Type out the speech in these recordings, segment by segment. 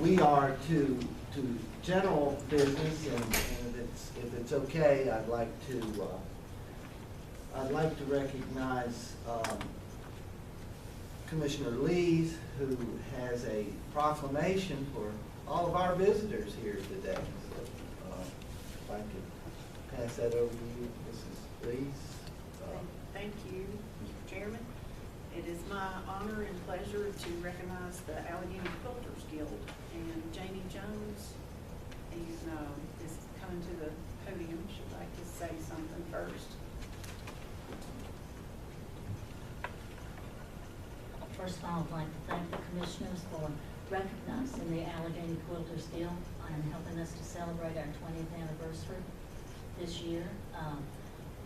We are to general business, and if it's okay, I'd like to recognize Commissioner Lees, who has a proclamation for all of our visitors here today. So, if I could pass that over to you, Mrs. Lees. Thank you, Mr. Chairman. It is my honor and pleasure to recognize the Alleghany Quilters Guild, and Jamie Jones is coming to the podium. She'd like to say something first. First of all, I'd like to thank the commissioners for recognizing the Alleghany Quilters Guild and helping us to celebrate our 20th anniversary this year.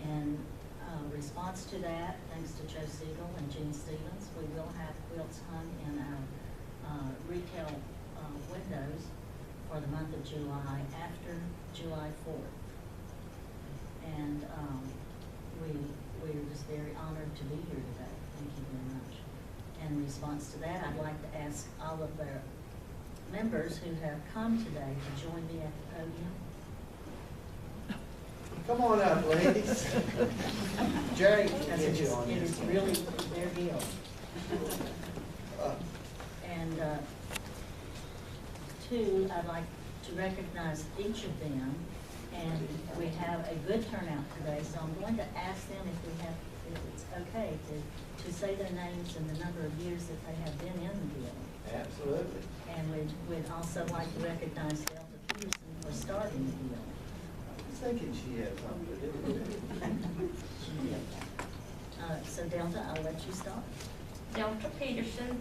In response to that, thanks to Joe Siegel and Gene Stevens, we will have quilts hung in our retail windows for the month of July after July 4th. And we're just very honored to be here today. Thank you very much. In response to that, I'd like to ask all of their members who have come today to join me at the podium. Come on up, ladies. Jerry, Because get you on it this is one. really their deal. And two, I'd like to recognize each of them, and we have a good turnout today, so I'm going to ask them if it's okay to say their names and the number of years that they have been in the guild. Absolutely. And we'd also like to recognize Delta Peterson for starting the guild. I was thinking she had something to do with it. So Delta, I'll let you start. Delta Peterson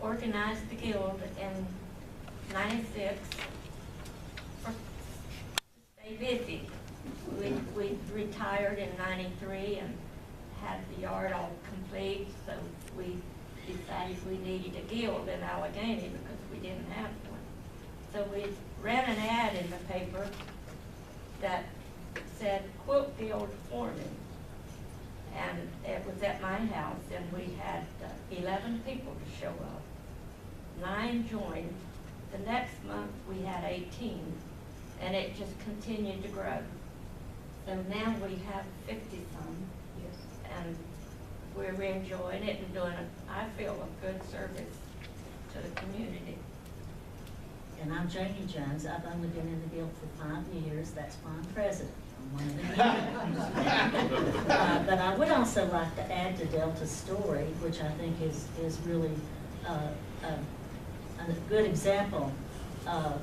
organized the guild in '96 to stay busy. We retired in '93 and had the yard all complete, so we decided we needed a guild in Alleghany because we didn't have one. So we ran an ad in the paper that said Quilt Guild forming. And it was at my house, and we had 11 people to show up. 9 joined. The next month we had 18, and it just continued to grow. So now we have 50-some, and we're enjoying it and doing, I feel, a good service to the community. And I'm Jamie Jones. I've only been in the guild for 5 years. That's why I'm president. I'm one of the but I would also like to add to Delta's story, which I think is really a good example of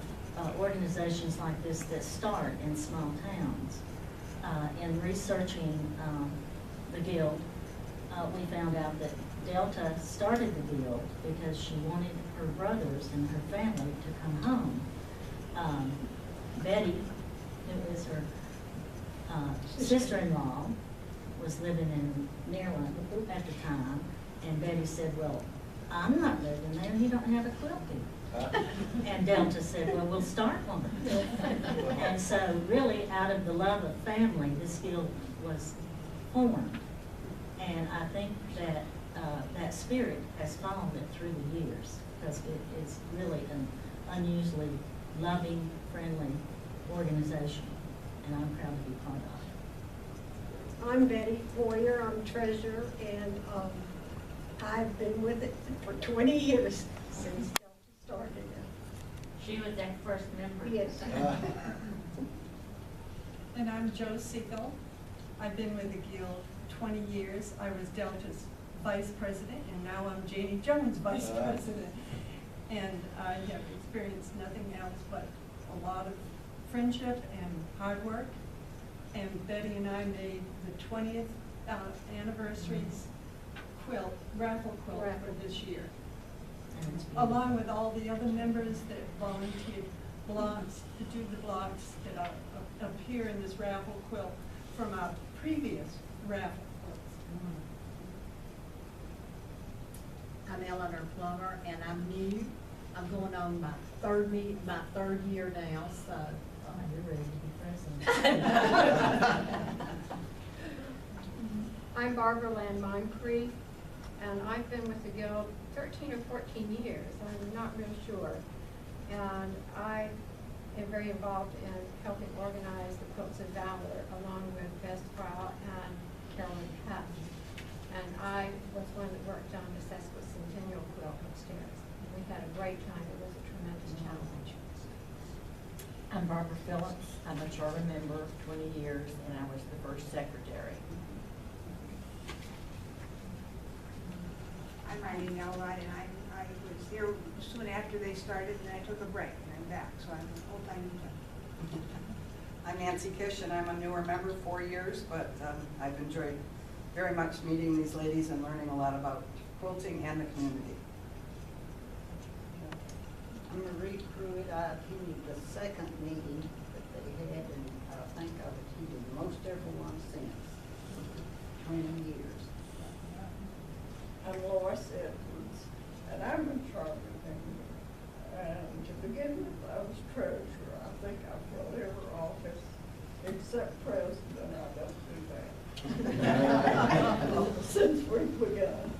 organizations like this that start in small towns. In researching the guild, we found out that Delta started the guild because she wanted her brothers and her family to come home. Betty, who is her sister-in-law, was living in Maryland at the time, and Betty said, well, I'm not living there, and you don't have a quilt guild. And Delta said, well, we'll start one. And so really, out of the love of family, this guild was formed. And I think that that spirit has followed it through the years, because it is really an unusually loving, friendly organization, and I'm proud to be part of it. I'm Betty Boyer, I'm treasurer, and I've been with it for 20 years since Delta started it. She was that first member. Yes. And I'm Joe Siegel. I've been with the Guild 20 years. I was Delta's vice president, and now I'm Janie Jones' vice president. And I have experienced nothing else but a lot of friendship and hard work. And Betty and I made the 20th anniversary's raffle quilt for this year. Along with all the other members that volunteered blocks to do the blocks that appear in this raffle quilt from our previous raffle quilts. I'm Eleanor Plummer, and I'm new. I'm going on my third year now, so. You're ready to be president. I'm Barbara Landmine Creek, and I've been with the Guild 13 or 14 years. I'm not real sure. And I am very involved in helping organize the Quilts of Valor along with Beth Prowl and Carolyn Patton. And I was one that worked on the sesquicentennial quilt upstairs. And we had a great time. It was a tremendous challenge. I'm Barbara Phillips. I'm a charter member, 20 years, and I was the first secretary. I'm Riley Melwright, and I was here soon after they started, and then I took a break, and I'm back, so I'm a full-time member. I'm Nancy Kish, and I'm a newer member, 4 years, but I've enjoyed very much meeting these ladies and learning a lot about quilting and the community. I'm Marie Pruitt. I attended the second meeting that they had, and I think I've attended most every one since, 20 years. I'm Lois Edwards, and I'm a charter member. And to begin with, I was treasurer. I think I've held every office except president. I don't do that. Since we've begun.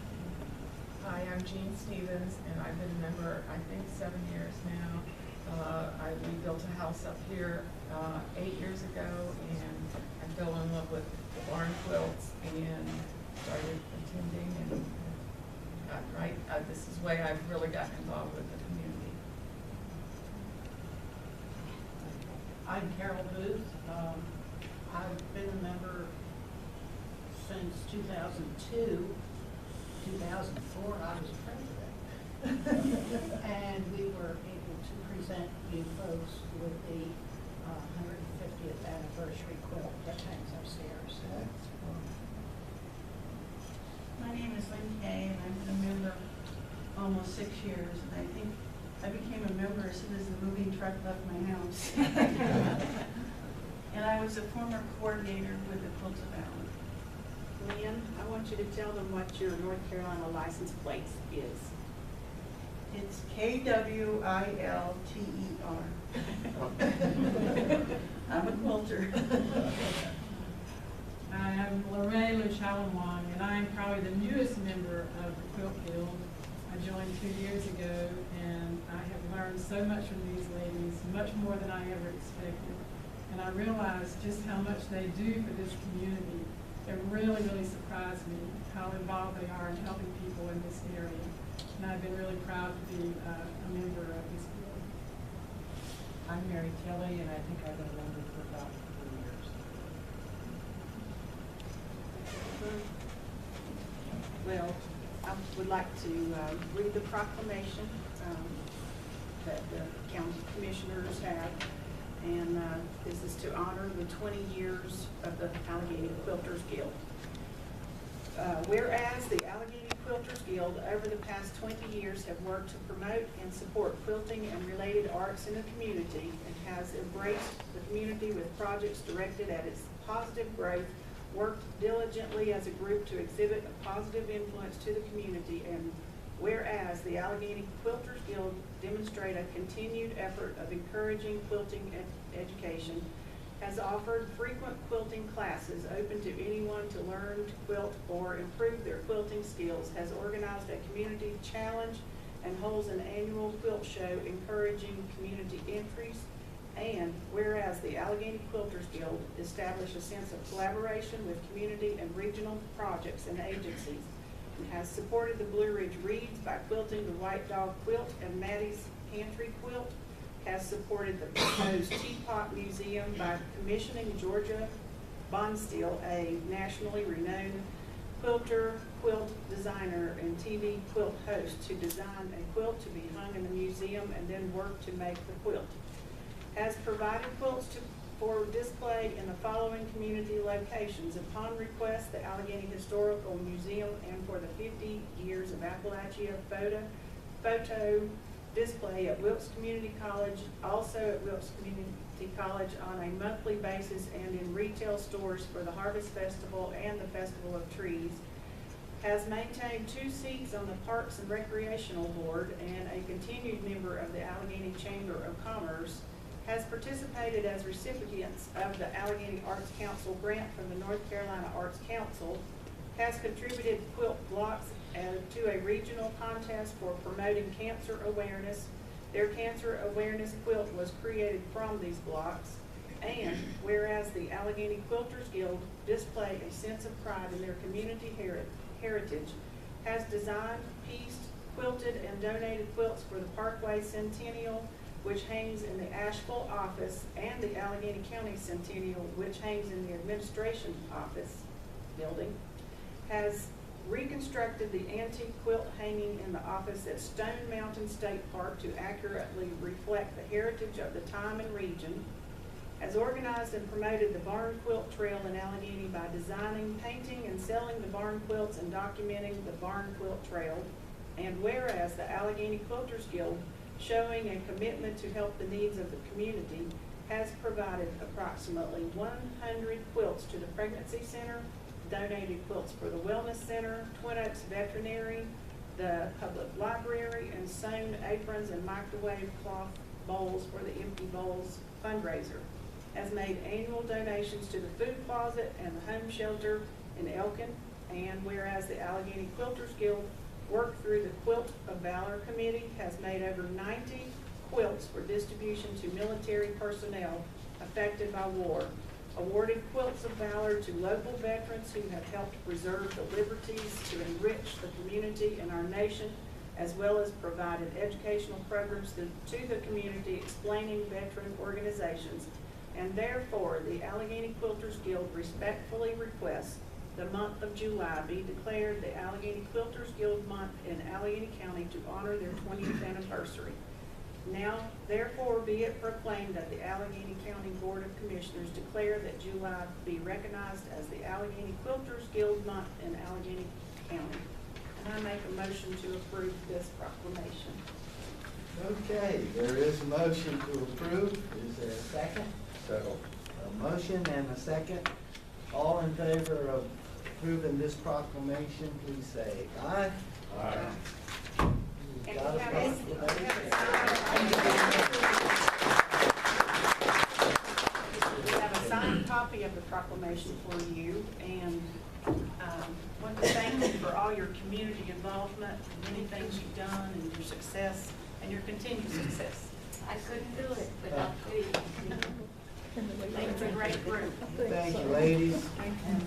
Hi, I'm Jean Stevens, and I've been a member, I think, 7 years now. We built a house up here 8 years ago, and I fell in love with the barn quilts and started attending and got right. This is the way I've really gotten involved with the community. I'm Carol Booth. I've been a member since 2002. 2004, I was president. And we were able to present you folks with the 150th anniversary quilt that hangs upstairs. My name is Lynn Kay, and I've been a member almost 6 years, and I think I became a member as soon as the moving truck left my house. And I was a former coordinator with the Quilts of Valor. Lynn, I want you to tell them what your North Carolina license plate is. It's KWILTER. I'm a quilter. Hi, I'm Lorraine Luchalawan, and I'm probably the newest member of the Quilt Guild. I joined 2 years ago, and I have learned so much from these ladies, much more than I ever expected. And I realized just how much they do for this community. It really, really surprised me how involved they are in helping people in this area. And I've been really proud to be a member of this guild. I'm Mary Kelly, and I think I've been a member for about 3 years. Well, I would like to read the proclamation that the county commissioners have. And this is to honor the 20 years of the Alleghany Quilters Guild. Whereas the Alleghany Quilters Guild over the past 20 years have worked to promote and support quilting and related arts in the community and has embraced the community with projects directed at its positive growth, worked diligently as a group to exhibit a positive influence to the community, and whereas the Alleghany Quilters Guild demonstrate a continued effort of encouraging quilting education, has offered frequent quilting classes open to anyone to learn to quilt or improve their quilting skills, has organized a community challenge, and holds an annual quilt show encouraging community entries, and whereas the Alleghany Quilters Guild established a sense of collaboration with community and regional projects and agencies, has supported the Blue Ridge Reeds by quilting the White Dog Quilt and Maddie's Pantry Quilt, has supported the proposed Teapot Museum by commissioning Georgia Bonsteel, a nationally renowned quilter, quilt designer, and TV quilt host, to design a quilt to be hung in the museum and then work to make the quilt, has provided quilts for display in the following community locations upon request: the Alleghany Historical Museum, and for the 50 years of Appalachia photo display at Wilkes Community College, also at Wilkes Community College on a monthly basis, and in retail stores for the Harvest Festival and the Festival of Trees, has maintained 2 seats on the Parks and Recreational Board and a continued member of the Alleghany Chamber of Commerce, has participated as recipients of the Alleghany Arts Council grant from the North Carolina Arts Council, has contributed quilt blocks to a regional contest for promoting cancer awareness, Their cancer awareness quilt was created from these blocks. And whereas the Alleghany Quilters Guild display a sense of pride in their community heritage, has designed, pieced, quilted, and donated quilts for the Parkway Centennial, which hangs in the Asheville office, and the Alleghany County Centennial, which hangs in the administration office building, has reconstructed the antique quilt hanging in the office at Stone Mountain State Park to accurately reflect the heritage of the time and region, has organized and promoted the Barn Quilt Trail in Alleghany by designing, painting, and selling the barn quilts and documenting the Barn Quilt Trail. And whereas the Alleghany Quilters Guild, showing a commitment to help the needs of the community, has provided approximately 100 quilts to the Pregnancy Center, donated quilts for the Wellness Center, Twin Oaks Veterinary, the Public Library, and sewn aprons and microwave cloth bowls for the Empty Bowls fundraiser, has made annual donations to the Food Closet and the Home Shelter in Elkin. And whereas the Alleghany Quilters Guild worked through the Quilt of Valor Committee, has made over 90 quilts for distribution to military personnel affected by war, awarded Quilts of Valor to local veterans who have helped preserve the liberties to enrich the community and our nation, as well as provided educational programs to the community explaining veteran organizations. And therefore, the Alleghany Quilters Guild respectfully requests the month of July be declared the Alleghany Quilters Guild Month in Alleghany County to honor their 20th anniversary. Now, therefore, be it proclaimed that the Alleghany County Board of Commissioners declare that July be recognized as the Alleghany Quilters Guild Month in Alleghany County. And I make a motion to approve this proclamation. Okay, there is a motion to approve. Is there a second? Second. A motion and a second. All in favor of approving this proclamation, please say aye. Aye. And Got a we have a signed copy of the proclamation for you, and want to thank you for all your community involvement, many things you've done, and your success, and your continued success. I couldn't do it without you. It's a great group. Thank you, ladies.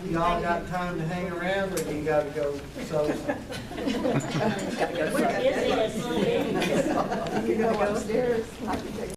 Y'all got time to hang around, or you gotta go sew some? We're busy as little babies. You go upstairs. I can take